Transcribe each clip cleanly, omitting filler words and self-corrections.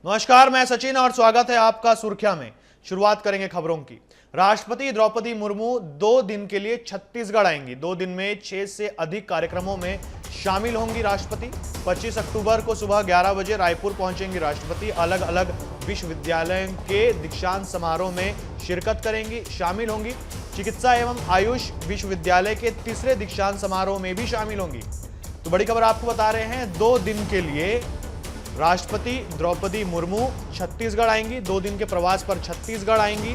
नमस्कार, मैं सचिन और स्वागत है आपका सुर्खियां में। शुरुआत करेंगे खबरों की। राष्ट्रपति द्रौपदी मुर्मू 2 दिन के लिए छत्तीसगढ़ आएंगी। 2 दिन में 6 से अधिक कार्यक्रमों में शामिल होंगी राष्ट्रपति। 25 अक्टूबर को सुबह 11 बजे रायपुर पहुंचेंगी राष्ट्रपति। अलग अलग विश्वविद्यालयों के दीक्षांत समारोह में शिरकत करेंगी, शामिल होंगी। चिकित्सा एवं आयुष विश्वविद्यालय के तीसरे दीक्षांत समारोह में भी शामिल होंगी। तो बड़ी खबर आपको बता रहे हैं, 2 दिन के लिए राष्ट्रपति द्रौपदी मुर्मू छत्तीसगढ़ आएंगी। 2 दिन के प्रवास पर छत्तीसगढ़ आएंगी।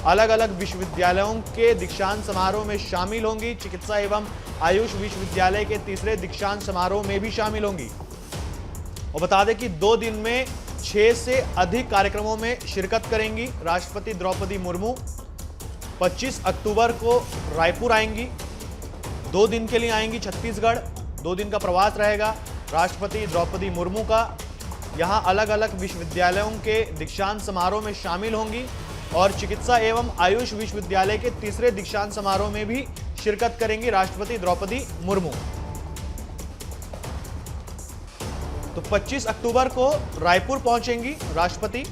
अलग अलग विश्वविद्यालयों के दीक्षांत समारोह में शामिल होंगी। चिकित्सा एवं आयुष विश्वविद्यालय के तीसरे दीक्षांत समारोह में भी शामिल होंगी। और बता दें कि 2 दिन में 6 से अधिक कार्यक्रमों में शिरकत करेंगी राष्ट्रपति द्रौपदी मुर्मू। 25 अक्टूबर को रायपुर आएंगी। 2 दिन के लिए आएंगी छत्तीसगढ़। 2 दिन का प्रवास रहेगा राष्ट्रपति द्रौपदी मुर्मू का। यहां अलग अलग विश्वविद्यालयों के दीक्षांत समारोह में शामिल होंगी और चिकित्सा एवं आयुष विश्वविद्यालय के तीसरे दीक्षांत समारोह में भी शिरकत करेंगी राष्ट्रपति द्रौपदी मुर्मू। तो 25 अक्टूबर को रायपुर पहुंचेंगी राष्ट्रपति।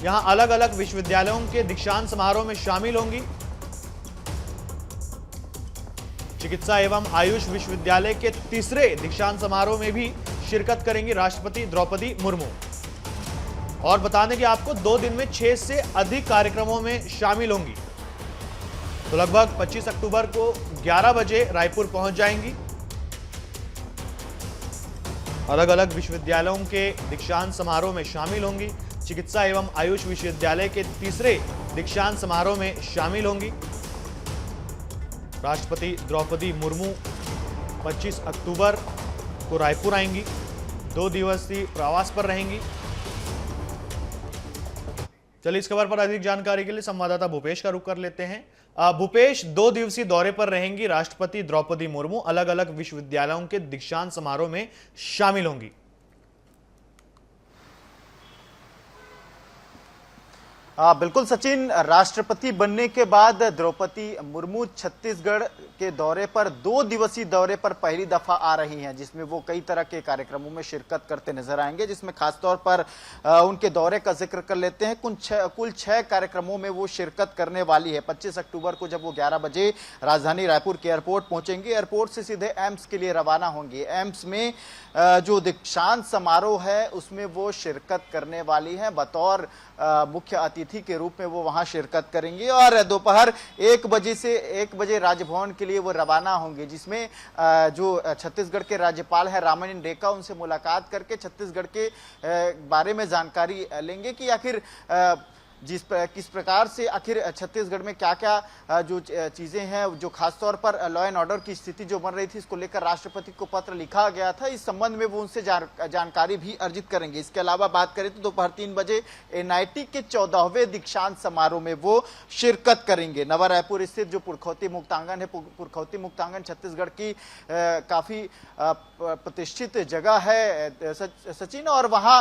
यहां अलग अलग विश्वविद्यालयों के दीक्षांत समारोह में शामिल होंगी। चिकित्सा एवं आयुष विश्वविद्यालय के तीसरे दीक्षांत समारोह में भी शिरकत करेंगी राष्ट्रपति द्रौपदी मुर्मू। और बता दें कि आपको 2 दिन में 6 से अधिक कार्यक्रमों में शामिल होंगी। तो लगभग 25 अक्टूबर को 11 बजे रायपुर पहुंच जाएंगी। अलग अलग विश्वविद्यालयों के दीक्षांत समारोह में शामिल होंगी। चिकित्सा एवं आयुष विश्वविद्यालय के तीसरे दीक्षांत समारोह में शामिल होंगी। राष्ट्रपति द्रौपदी मुर्मू 25 अक्टूबर को रायपुर आएंगी। 2 दिवसीय प्रवास पर रहेंगी। चलिए, इस खबर पर अधिक जानकारी के लिए संवाददाता भूपेश का रुख कर लेते हैं। भूपेश, 2 दिवसीय दौरे पर रहेंगी राष्ट्रपति द्रौपदी मुर्मू। अलग अलग विश्वविद्यालयों के दीक्षांत समारोह में शामिल होंगी। बिल्कुल सचिन, राष्ट्रपति बनने के बाद द्रौपदी मुर्मू छत्तीसगढ़ के दौरे पर 2 दिवसीय दौरे पर पहली दफा आ रही हैं, जिसमें वो कई तरह के कार्यक्रमों में शिरकत करते नजर आएंगे, जिसमें खासतौर पर उनके दौरे का जिक्र कर लेते हैं। कुल 6 कार्यक्रमों में वो शिरकत करने वाली है। 25 अक्टूबर को जब वो 11 बजे राजधानी रायपुर के एयरपोर्ट पहुंचेंगे, एयरपोर्ट से सीधे एम्स के लिए रवाना होंगी। एम्स में जो दीक्षांत समारोह है उसमें वो शिरकत करने वाली है। बतौर मुख्य अतिथि के रूप में वो वहां शिरकत करेंगी और दोपहर 1 बजे से 1 बजे राजभवन के लिए वो रवाना होंगे, जिसमें जो छत्तीसगढ़ के राज्यपाल है रामानंद डेका, उनसे मुलाकात करके छत्तीसगढ़ के बारे में जानकारी लेंगे कि आखिर किस प्रकार से आखिर छत्तीसगढ़ में क्या क्या जो चीजें हैं, जो खासतौर पर लॉ एंड ऑर्डर की स्थिति जो बन रही थी, इसको लेकर राष्ट्रपति को पत्र लिखा गया था। इस संबंध में वो उनसे जानकारी भी अर्जित करेंगे। इसके अलावा बात करें तो दोपहर 3 बजे एनआईटी के 14वें दीक्षांत समारोह में वो शिरकत करेंगे। नवा रायपुर स्थित जो पुरखौती मुक्तांगन है, पुरखौती मुक्तांगन छत्तीसगढ़ की काफी प्रतिष्ठित जगह है सचिन, और वहां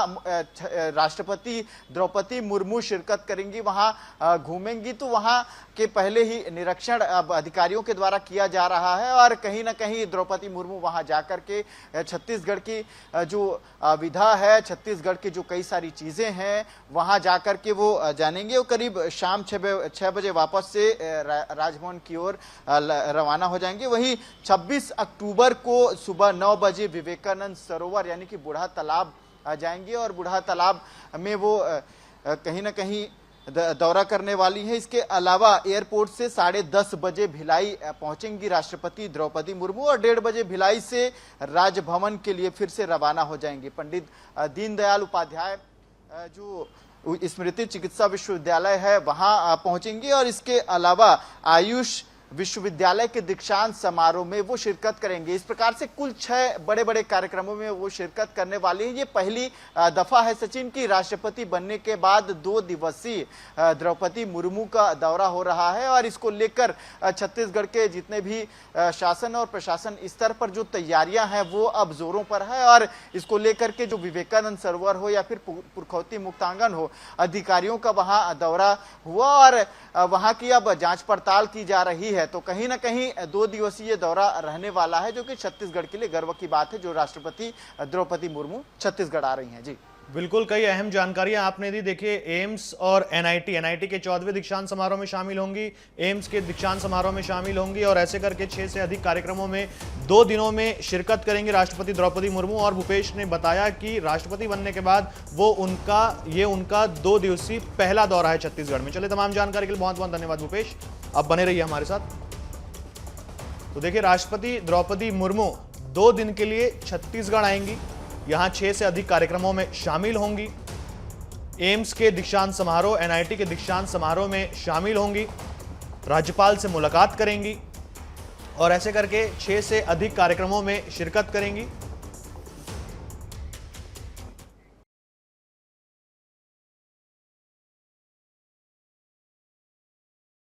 राष्ट्रपति द्रौपदी मुर्मू शिरकत करेंगी, वहां घूमेंगी। तो वहां के पहले ही निरीक्षण अधिकारियों के द्वारा किया जा रहा है और कहीं ना कहीं द्रौपदी मुर्मू वहां जाकर के छत्तीसगढ़ की जो विधा है, छत्तीसगढ़ की जो कई सारी चीजें हैं, वहां जाकर के वो जानेंगे। वो करीब शाम 6 बजे वापस से राजभवन की ओर रवाना हो जाएंगे। वहीं 26 अक्टूबर को सुबह 9 बजे विवेकानंद सरोवर यानी कि बूढ़ा तालाब जाएंगे और बूढ़ा तालाब में वो कहीं ना कहीं दौरा करने वाली है। इसके अलावा एयरपोर्ट से 10:30 बजे भिलाई पहुंचेंगी राष्ट्रपति द्रौपदी मुर्मू और 1:30 बजे भिलाई से राजभवन के लिए फिर से रवाना हो जाएंगे। पंडित दीनदयाल उपाध्याय जो स्मृति चिकित्सा विश्वविद्यालय है वहां पहुंचेंगी और इसके अलावा आयुष विश्वविद्यालय के दीक्षांत समारोह में वो शिरकत करेंगे। इस प्रकार से कुल 6 बड़े बड़े कार्यक्रमों में वो शिरकत करने वाली है। ये पहली दफा है सचिन की राष्ट्रपति बनने के बाद 2 दिवसीय द्रौपदी मुर्मू का दौरा हो रहा है और इसको लेकर छत्तीसगढ़ के जितने भी शासन और प्रशासन स्तर पर जो तैयारियां हैं वो अब जोरों पर है और इसको लेकर के जो विवेकानंद सरोवर हो या फिर पुरखौती मुक्तांगन हो, अधिकारियों का वहां दौरा हुआ और वहां की अब जांच पड़ताल की जा रही है। तो कहीं ना कहीं 2 दिवसीय दौरा रहने वाला है, जो कि छत्तीसगढ़ के लिए गर्व की बात है, जो राष्ट्रपति द्रौपदी मुर्मू छत्तीसगढ़ आ रही हैं। जी बिल्कुल, कई अहम जानकारियां आपने दी। देखिए, एम्स और एनआईटी के 14वें दीक्षांत समारोह में शामिल होंगी, एम्स के दीक्षांत समारोह में शामिल होंगी और ऐसे करके 6 से अधिक कार्यक्रमों में 2 दिनों में शिरकत करेंगी राष्ट्रपति द्रौपदी मुर्मू। और भूपेश ने बताया कि राष्ट्रपति बनने के बाद ये उनका 2 दिवसीय पहला दौरा है छत्तीसगढ़ में। चलिए, तमाम जानकारी के लिए बहुत बहुत धन्यवाद भूपेश, आप बने रहिए हमारे साथ। तो देखिए, राष्ट्रपति द्रौपदी मुर्मू 2 दिन के लिए छत्तीसगढ़ आएंगी, यहां 6 से अधिक कार्यक्रमों में शामिल होंगी, एम्स के दीक्षांत समारोह, एनआईटी के दीक्षांत समारोह में शामिल होंगी, राज्यपाल से मुलाकात करेंगी और ऐसे करके 6 से अधिक कार्यक्रमों में शिरकत करेंगी।